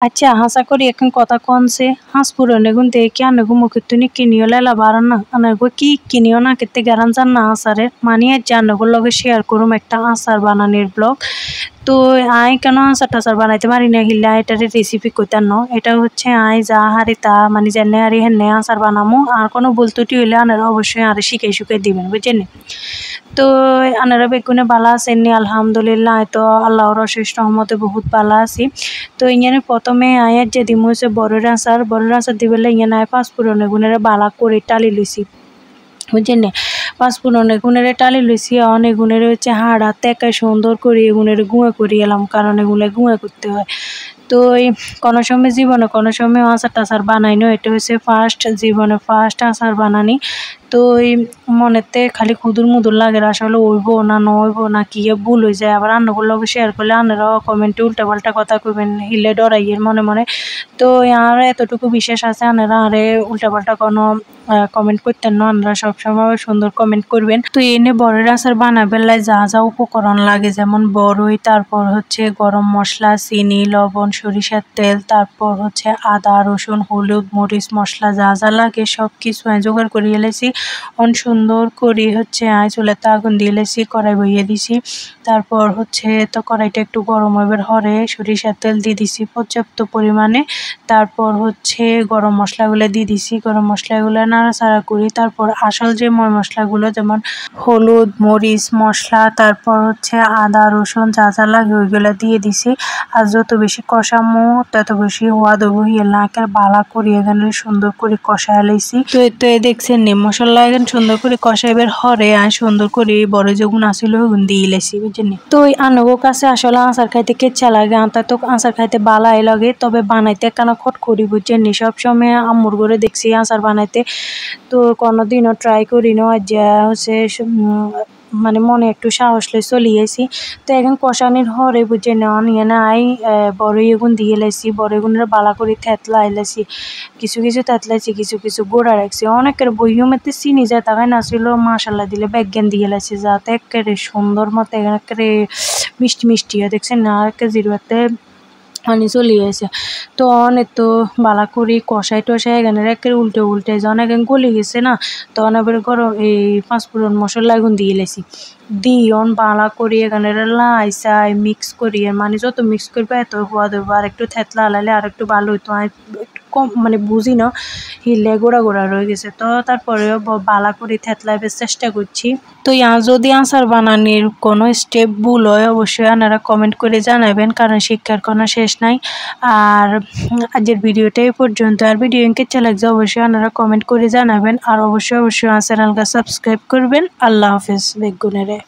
আচ্ছা হাসা করি এখন কথা কনছে হাঁস পুরনে গুন দেখি আনগু মুখে তুনি কিনিও লেলা বারান না আনগু কি কিনিও না কেতে গারান জান না আসারে মানিয়ে জানগুর লগে শেয়ার করুম একটা আচার বানানির ব্লগ। তো আই কেন আচার টাচার বানাইতে পারি না হিলা এটার রেসিপি কইতাম ন এটা হচ্ছে আই যা হারি তা মানে যেনে হারি হেনে আচার বানামু আর কোনো ভুল ত্রুটি হইলে আনারা অবশ্যই আরে শিখাই শুকাই দিবেন বুঝছেন। তো আনারা বেগুনে বালা আছেননি আলহামদুলিল্লাহ তো আল্লাহর অশেষ রহমতে বহুত বালা আছি। তো ইങ്ങനെ প্রথমে আয়ের যে দিমু হচ্ছে বড়ের আচার দিবেলে ইങ്ങനെ আয় পাঁচফোড়নে গুনের বালা করে টালি লইছি বুঝছেন। পাঁচফোড়নে গুনের টালি লইছি অনেক গুনের হচ্ছে হাড়া তেকা সুন্দর করে এগুনের গুঁয়ে করি এলাম কারণ এগুলো গুঁয়ে করতে হয়। তো কোনো সময় জীবনে কোনো সময় আচার টাচার বানাইনো এটা হচ্ছে ফার্স্ট জীবনে ফার্স্ট আচার বানানি। তো মনেতে খালি খুদুর মুদুর লাগে আসলে ওইব না নইব না কি ভুল হয়ে যায় আবার রান্নাগুলো শেয়ার করলে আন্নারাও কমেন্টে উল্টাপাল্টা কথা কইবেন হিলে ডরাইয়ের মনে মনে। তো আর এতটুকু বিশেষ আছে আনারা আরে উল্টাপাল্টা কোনো কমেন্ট করতেন না আনারা সবসময় সুন্দর কমেন্ট করবেন। তো এনে বড়ের আচার বানাবেলায় যা যা উপকরণ লাগে যেমন বড়ই তারপর হচ্ছে গরম মশলা চিনি লবণ সরিষার তেল তারপর হচ্ছে আদা রসুন হলুদ মরিচ মশলা যা যা লাগে সব কিছু জোগাড় করে এলেছি সুন্দর করে হচ্ছে চুলাতে আগুন দিয়ে লেছি কড়াই বইয়ে দিছি। তারপর হচ্ছে তো কড়াইটা একটু গরম হবার হরে সরিষার তেল দিয়ে দিছি পর্যাপ্ত পরিমাণে। তারপর হচ্ছে গরম মশলাগুলো দিয়ে দিছি গরম মশলাগুলো নাড়াচাড়া করি তারপর আসল যে মশলাগুলো যেমন হলুদ মরিচ মশলা তারপর হচ্ছে আদা রসুন যা যা লাগে ওইগুলো দিয়ে দিছি। আর যত বেশি কষামো তত বেশি হওয়াদ হবো এলাকার বালা করি এখানে সুন্দর করে কষায় লাইছি। তো দেখছেন নি মশলা এখন সুন্দর করে কষাইবার হরে আর সুন্দর করে বড় যেগুন আসিল ওগুন দিয়ে লেছি বুঝছেন। তো ওই আনগো কাছে আসলে আচার খাইতে কেচ্ছা লাগে আনতা তো আচার খাইতে বালাই লাগে তবে বানাইতে কেন খট করি বুঝছেন নি সবসময় আম্মুর ঘরে দেখছি আচার বানাইতে তো কোনোদিনও ট্রাই করি না আজ হচ্ছে মানে মনে একটু সাহস লই চলিয়েছি। তো এখন কষানির হরে বুঝে নেওয়া নিয়ে নাই বড় এগুন দিয়ে লাইছি বড় এগুনের বালা করে থেতলা আইলাইছি কিছু কিছু থেতলাইছি কিছু কিছু গোড়া রাখছি অনেকের বইমেতে চিনি যায় তাকাই নাছিল মাশাল্লাহ দিলে ব্যাজ্ঞান দিয়ে লাইছি যাতে একেবারে সুন্দর মতো একেবারে মিষ্টি মিষ্টি হয় দেখছেন না আর জিরোতে পানি চলে গেছে। তো অনেক তো বালা করি কষাই টসাই এখানে একের উল্টে যখন এখন গলে গেছে না তখন আবার গরম এই পাঁচফোড়ন মশলা এখন দিয়ে লেছি দিয়ন বালা করি এখানে লাই চাই মিক্স করি মানে যত মিক্স করবে এত হওয়া দেবো আর একটু থেতলা লাইলে আর একটু ভালো হইতো একটু কম মানে বুঝি না হিলে গোড়া গোড়া রয়ে গেছে। তো তারপরে বালা করে থেতলাইবার চেষ্টা করছি। তো যদি আচার বানানির কোনো স্টেপ ভুল হয় অবশ্যই আপনারা কমেন্ট করে জানাবেন কারণ শিক্ষার কোনো শেষ নাই। আর আজকের ভিডিওটা এই পর্যন্ত আর ভিডিও কেমন লাগছে অবশ্যই আপনারা কমেন্ট করে জানাবেন আর অবশ্যই চ্যানেলটা সাবস্ক্রাইব করবেন। আল্লাহ হাফেজ বেগুনেরে।